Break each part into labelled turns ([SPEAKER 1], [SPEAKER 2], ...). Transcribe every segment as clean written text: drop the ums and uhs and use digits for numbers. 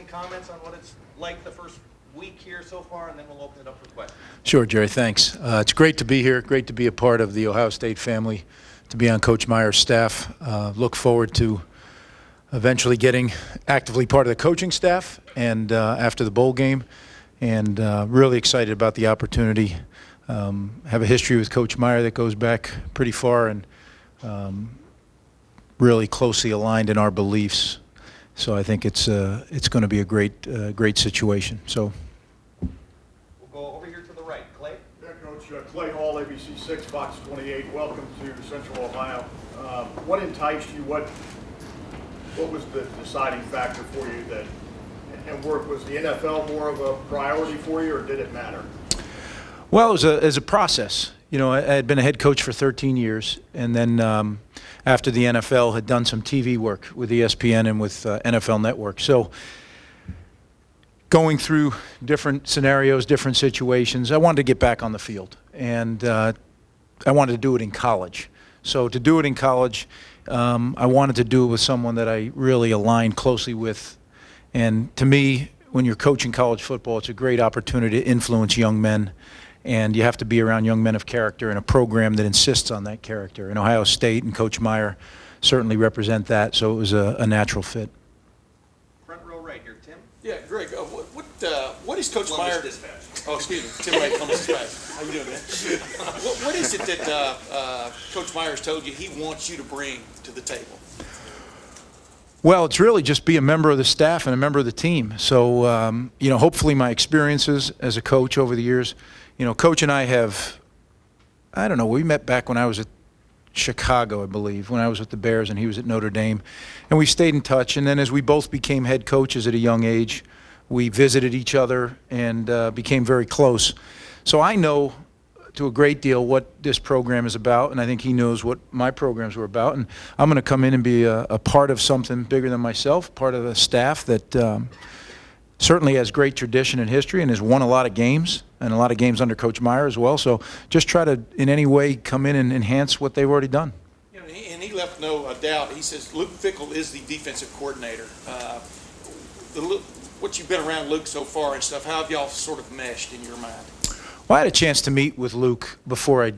[SPEAKER 1] comments on what it's like the first week here so far, and then we'll open it up for questions.
[SPEAKER 2] Sure, Jerry, thanks. It's great to be here, great to be a part of the Ohio State family, to be on Coach Meyer's staff. Look forward to eventually getting actively part of the coaching staff and after the bowl game, and really excited about the opportunity. Have a history with Coach Meyer that goes back pretty far, and really closely aligned in our beliefs. So I think it's going to be a great situation. So.
[SPEAKER 1] Go over here to the right. Clay?
[SPEAKER 3] Yeah, Coach. Clay Hall, ABC6, Fox 28. Welcome to Central Ohio. What enticed you? What was the deciding factor for you that, and was the NFL more of a priority for you, or did it matter?
[SPEAKER 2] Well, it was a process. You know, I had been a head coach for 13 years, and then after the NFL, had done some TV work with ESPN and with NFL Network. So going through different scenarios, different situations, I wanted to get back on the field, and I wanted to do it in college. So to do it in college, I wanted to do it with someone that I really aligned closely with. And to me, when you're coaching college football, it's a great opportunity to influence young men. And you have to be around young men of character in a program that insists on that character. And Ohio State and Coach Meyer certainly represent that, so it was a natural fit.
[SPEAKER 1] Front row right here, Tim.
[SPEAKER 4] Yeah, Greg, what is Coach
[SPEAKER 1] Columbus
[SPEAKER 4] Meyer?
[SPEAKER 1] Dispatch.
[SPEAKER 4] Oh, excuse me, Tim Wright, Columbus Dispatch. How you doing, man? What is it that Coach Meyer's told you he wants you to bring to the table?
[SPEAKER 2] Well, it's really just be a member of the staff and a member of the team. So, you know, hopefully my experiences as a coach over the years, you know, Coach and I have, I don't know, we met back when I was at Chicago, I believe, when I was with the Bears and he was at Notre Dame. And we stayed in touch. And then as we both became head coaches at a young age, we visited each other and became very close. So I know to a great deal what this program is about, and I think he knows what my programs were about. And I'm going to come in and be a part of something bigger than myself, part of a staff that certainly has great tradition and history and has won a lot of games, and a lot of games under Coach Meyer as well. So just try to, in any way, come in and enhance what they've already done.
[SPEAKER 4] You know, and he left no doubt. He says Luke Fickell is the defensive coordinator. What you've been around Luke so far and stuff, how have y'all sort of meshed in your mind?
[SPEAKER 2] Well, I had a chance to meet with Luke before I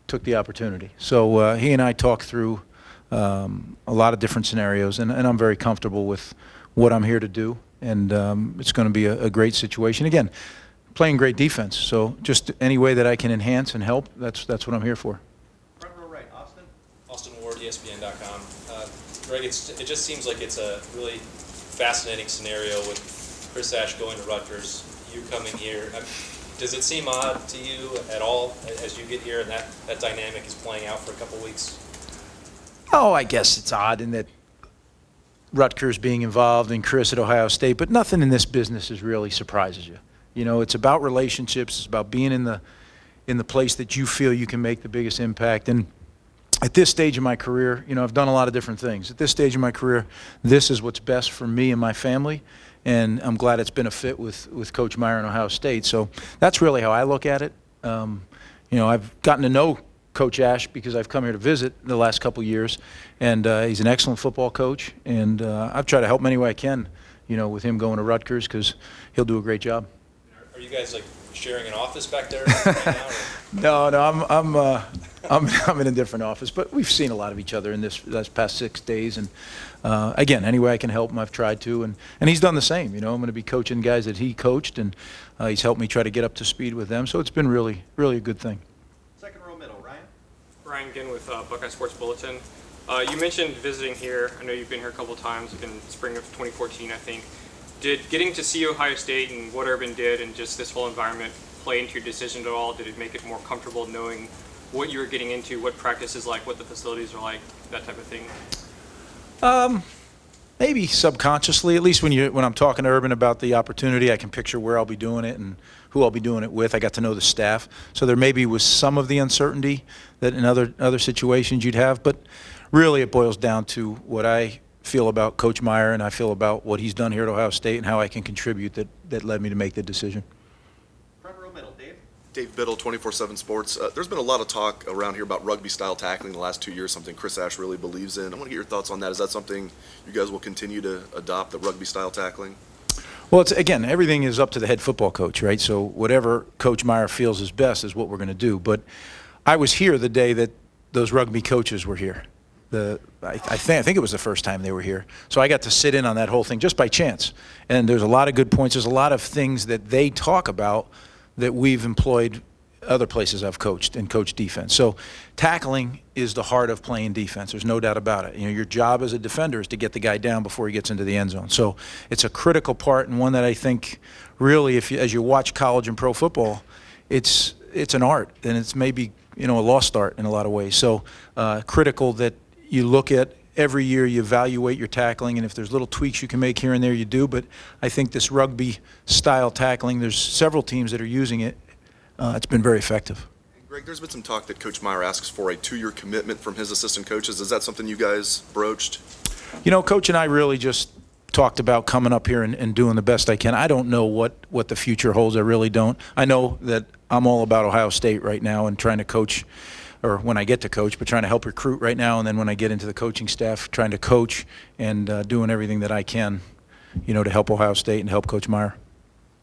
[SPEAKER 2] took the opportunity. So he and I talked through a lot of different scenarios, and I'm very comfortable with what I'm here to do. And it's going to be a great situation. Again, playing great defense. So just any way that I can enhance and help, that's what I'm here for.
[SPEAKER 1] Front row right, Austin.
[SPEAKER 5] Austin Ward, ESPN.com. Greg, it just seems like it's a really fascinating scenario with Chris Ash going to Rutgers, you coming here. Does it seem odd to you at all as you get here and that dynamic is playing out for a couple weeks?
[SPEAKER 2] Oh, I guess it's odd in that Rutgers being involved and Chris at Ohio State, but nothing in this business is really surprises you. You know, it's about relationships. It's about being in the place that you feel you can make the biggest impact. And at this stage of my career, you know, I've done a lot of different things. At this stage of my career, this is what's best for me and my family, and I'm glad it's been a fit with Coach Meyer and Ohio State. So that's really how I look at it. You know, I've gotten to know Coach Ash because I've come here to visit the last couple years, and he's an excellent football coach, and I've tried to help him any way I can, you know, with him going to Rutgers because he'll do a great job.
[SPEAKER 5] Are you guys like sharing an office back there right
[SPEAKER 2] No,
[SPEAKER 5] now?
[SPEAKER 2] I'm in a different office, but we've seen a lot of each other in this past 6 days, and again, any way I can help him, I've tried to, and he's done the same. You know, I'm going to be coaching guys that he coached, and he's helped me try to get up to speed with them. So it's been really, really a good thing.
[SPEAKER 1] Second row middle, Ryan.
[SPEAKER 6] Ryan again with Buckeye Sports Bulletin. You mentioned visiting here. I know you've been here a couple of times in spring of 2014, I think. Did getting to see Ohio State and what Urban did and just this whole environment play into your decision at all? Did it make it more comfortable knowing what you were getting into, what practice is like, what the facilities are like, that type of thing?
[SPEAKER 2] Maybe subconsciously, at least when I'm talking to Urban about the opportunity, I can picture where I'll be doing it and who I'll be doing it with. I got to know the staff, so there maybe was some of the uncertainty that in other situations you'd have, but really it boils down to what I feel about Coach Meyer and I feel about what he's done here at Ohio State and how I can contribute that led me to make the decision.
[SPEAKER 1] Front row middle, Dave.
[SPEAKER 7] Dave Biddle, 24/7 Sports. There's been a lot of talk around here about rugby-style tackling the last 2 years, something Chris Ash really believes in. I want to get your thoughts on that. Is that something you guys will continue to adopt, the rugby-style tackling?
[SPEAKER 2] Well, it's, again, everything is up to the head football coach, right? So whatever Coach Meyer feels is best is what we're going to do. But I was here the day that those rugby coaches were here. I think it was the first time they were here. So I got to sit in on that whole thing just by chance. And there's a lot of good points. There's a lot of things that they talk about that we've employed other places I've coached and coached defense. So tackling is the heart of playing defense. There's no doubt about it. You know, your job as a defender is to get the guy down before he gets into the end zone. So it's a critical part, and one that I think really, as you watch college and pro football, it's an art, and it's maybe, you know, a lost art in a lot of ways. So critical that you look at every year, you evaluate your tackling, and if there's little tweaks you can make here and there, you do. But I think this rugby style tackling, there's several teams that are using it. It's been very effective.
[SPEAKER 7] Greg, there's been some talk that Coach Meyer asks for a 2-year commitment from his assistant coaches. Is that something you guys broached?
[SPEAKER 2] You know, Coach and I really just talked about coming up here and doing the best I can. I don't know what the future holds. I really don't. I know that I'm all about Ohio State right now and trying to coach, or when I get to coach, but trying to help recruit right now. And then when I get into the coaching staff, trying to coach and doing everything that I can, you know, to help Ohio State and help Coach Meyer.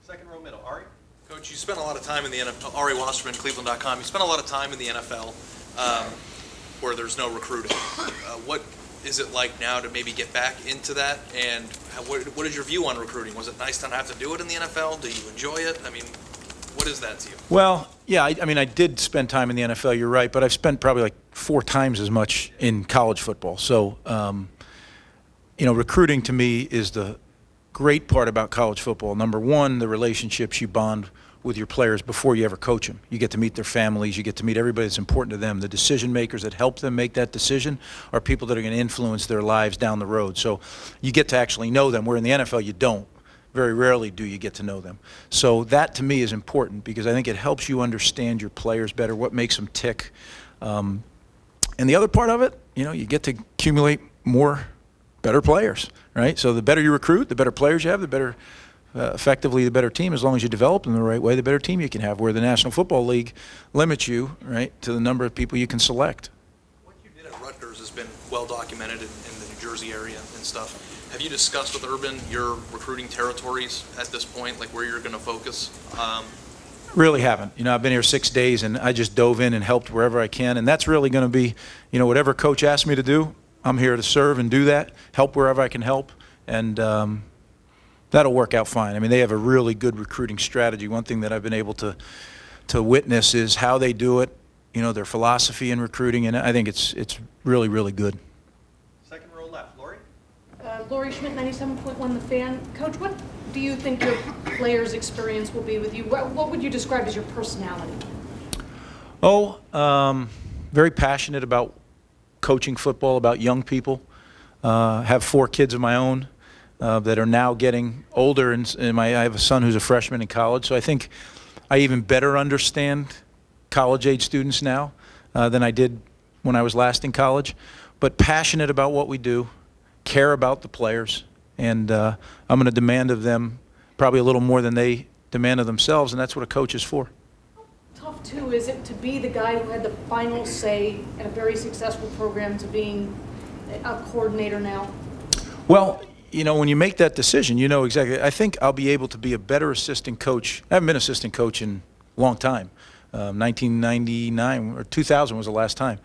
[SPEAKER 1] Second row middle, Ari.
[SPEAKER 8] Coach, you spent a lot of time in the NFL, Ari Wasserman, Cleveland.com. You spent a lot of time in the NFL where there's no recruiting. What is it like now to maybe get back into that? And what is your view on recruiting? Was it nice to not have to do it in the NFL? Do you enjoy it? I mean, what is that to you?
[SPEAKER 2] Well, yeah, I mean, I did spend time in the NFL, you're right, but I've spent probably like 4 times as much in college football. So, you know, recruiting to me is the great part about college football. Number one, the relationships you bond with your players before you ever coach them. You get to meet their families. You get to meet everybody that's important to them. The decision makers that help them make that decision are people that are going to influence their lives down the road. So you get to actually know them, where in the NFL you don't. Very rarely do you get to know them. So that to me is important because I think it helps you understand your players better, what makes them tick. And the other part of it, you know, you get to accumulate more better players, right? So the better you recruit, the better players you have, the better effectively the better team. As long as you develop them the right way, the better team you can have, where the National Football League limits you, right, to the number of people you can select.
[SPEAKER 8] What you did at Rutgers has been well documented in the New Jersey area and stuff. Have you discussed with Urban your recruiting territories at this point, like where you're going to focus?
[SPEAKER 2] Really haven't. You know, I've been here 6 days, and I just dove in and helped wherever I can, and that's really going to be, you know, whatever coach asks me to do, I'm here to serve and do that, help wherever I can help, and that'll work out fine. I mean, they have a really good recruiting strategy. One thing that I've been able to witness is how they do it, you know, their philosophy in recruiting, and I think it's really, really good.
[SPEAKER 1] Second row left, Lori.
[SPEAKER 9] Lori Schmidt, 97.1 The Fan. Coach, what do you think your players' experience will be with you? What would you describe as your personality?
[SPEAKER 2] Very passionate about coaching football, about young people. Have 4 kids of my own that are now getting older, and I have a son who's a freshman in college, so I think I even better understand college-age students now than I did when I was last in college. But passionate about what we do, care about the players, and I'm going to demand of them probably a little more than they demand of themselves, and that's what a coach is for.
[SPEAKER 9] How tough, too, is it to be the guy who had the final say in a very successful program to being a coordinator now? Well,
[SPEAKER 2] you know, when you make that decision, you know exactly. I think I'll be able to be a better assistant coach. I haven't been assistant coach in a long time. 1999 or 2000 was the last time.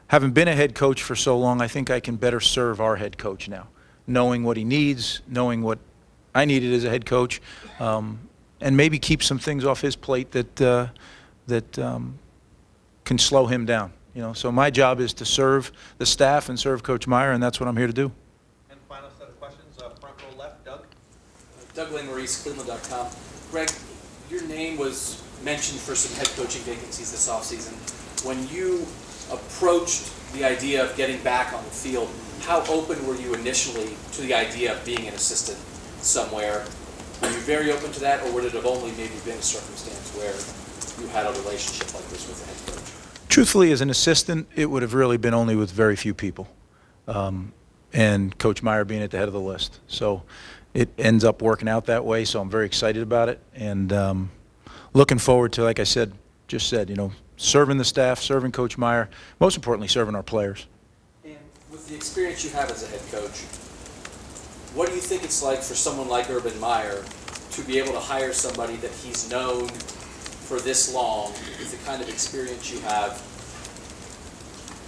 [SPEAKER 2] Having been a head coach for so long, I think I can better serve our head coach now, knowing what he needs, knowing what I needed as a head coach, and maybe keep some things off his plate that can slow him down. You know, so my job is to serve the staff and serve Coach Meyer, and that's what I'm here to do.
[SPEAKER 1] And final set of questions, front row left, Doug.
[SPEAKER 10] Doug Lane Maurice, Cleveland.com. Greg, your name was mentioned for some head coaching vacancies this offseason. When you approached the idea of getting back on the field, how open were you initially to the idea of being an assistant somewhere? Were you very open to that, or would it have only maybe been a circumstance where you had a relationship like this with the head coach?
[SPEAKER 2] Truthfully, as an assistant, it would have really been only with very few people, and Coach Meyer being at the head of the list. So it ends up working out that way, so I'm very excited about it, and looking forward to, like I said, you know, serving the staff, serving Coach Meyer, most importantly, serving our players.
[SPEAKER 10] And with the experience you have as a head coach, what do you think it's like for someone like Urban Meyer to be able to hire somebody that he's known for this long, with the kind of experience you have?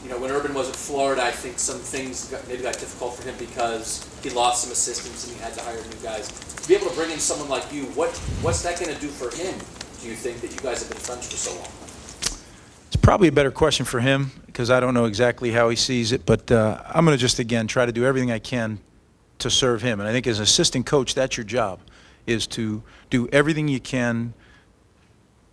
[SPEAKER 10] You know, when Urban was at Florida, I think some things maybe got difficult for him because he lost some assistants and he had to hire new guys. To be able to bring in someone like you, what's that going to do for him, do you think, that you guys have been friends for so long?
[SPEAKER 2] It's probably a better question for him because I don't know exactly how he sees it, but I'm going to just, again, try to do everything I can to serve him. And I think as an assistant coach, that's your job, is to do everything you can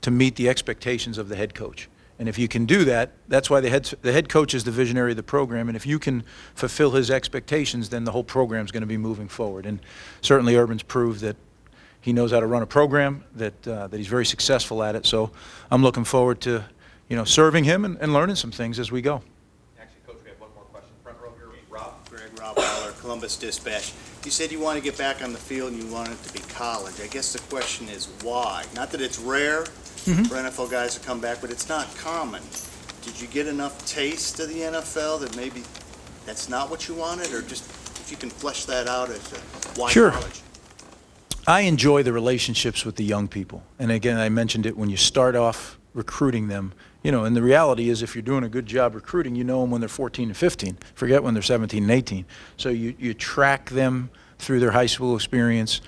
[SPEAKER 2] to meet the expectations of the head coach. And if you can do that, that's why the head coach is the visionary of the program. And if you can fulfill his expectations, then the whole program is going to be moving forward. And certainly Urban's proved that he knows how to run a program, that he's very successful at it. So I'm looking forward to, serving him and learning some things as we go.
[SPEAKER 1] Actually, Coach, we have one more question. Front row here, Rob.
[SPEAKER 11] Rob Fowler, Columbus Dispatch. You said you want to get back on the field and you want it to be college. I guess the question is why? Not that it's rare for NFL guys to come back, but it's not common. Did you get enough taste of the NFL that maybe that's not what you wanted? Or just if you can flesh that out as to why
[SPEAKER 2] Sure.
[SPEAKER 11] college?
[SPEAKER 2] I enjoy the relationships with the young people. And again, I mentioned it when you start off recruiting them, and the reality is if you're doing a good job recruiting, you know them when they're 14 and 15. Forget when they're 17 and 18. So you track them through their high school experience.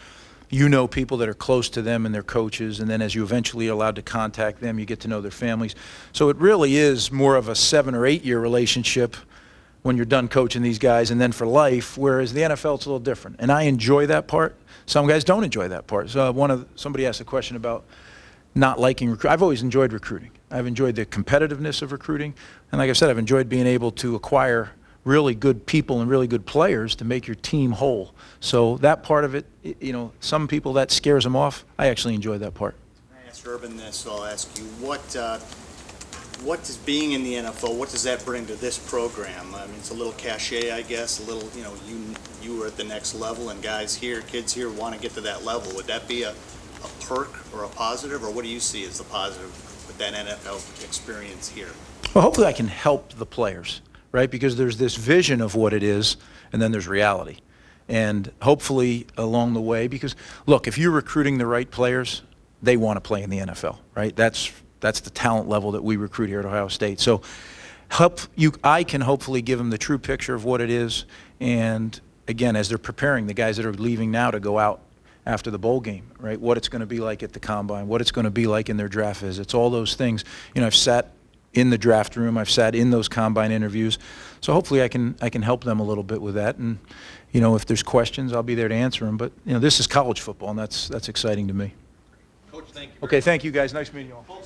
[SPEAKER 2] You know people that are close to them and their coaches, and then as you eventually are allowed to contact them, you get to know their families. So it really is more of a 7 or 8 year relationship when you're done coaching these guys, and then for life, whereas the NFL, it's a little different. And I enjoy that part. Some guys don't enjoy that part. So somebody asked a question about not liking recruiting. I've always enjoyed recruiting. I've enjoyed the competitiveness of recruiting. And like I said, I've enjoyed being able to acquire really good people and really good players to make your team whole. So that part of it, some people that scares them off. I actually enjoy that part.
[SPEAKER 11] I asked Urban this, so I'll ask you, what does being in the NFL, what does that bring to this program? I mean, it's a little cachet, I guess, a little, you are at the next level, and kids here want to get to that level. Would that be a perk or a positive, or what do you see as the positive with that NFL experience here?
[SPEAKER 2] Well, hopefully I can help the players, right? Because there's this vision of what it is, and then there's reality. And hopefully along the way, because look, if you're recruiting the right players, they want to play in the NFL, right? That's the talent level that we recruit here at Ohio State. So I can hopefully give them the true picture of what it is. And again, as they're preparing, the guys that are leaving now to go out after the bowl game, right? What it's going to be like at the combine, what it's going to be like in their draft visits, all those things. I've sat in the draft room, I've sat in those combine interviews. So hopefully I can help them a little bit with that. And, if there's questions, I'll be there to answer them. But, this is college football, and that's exciting to me.
[SPEAKER 1] Coach, thank you.
[SPEAKER 2] Okay, thank you guys. Nice meeting you all.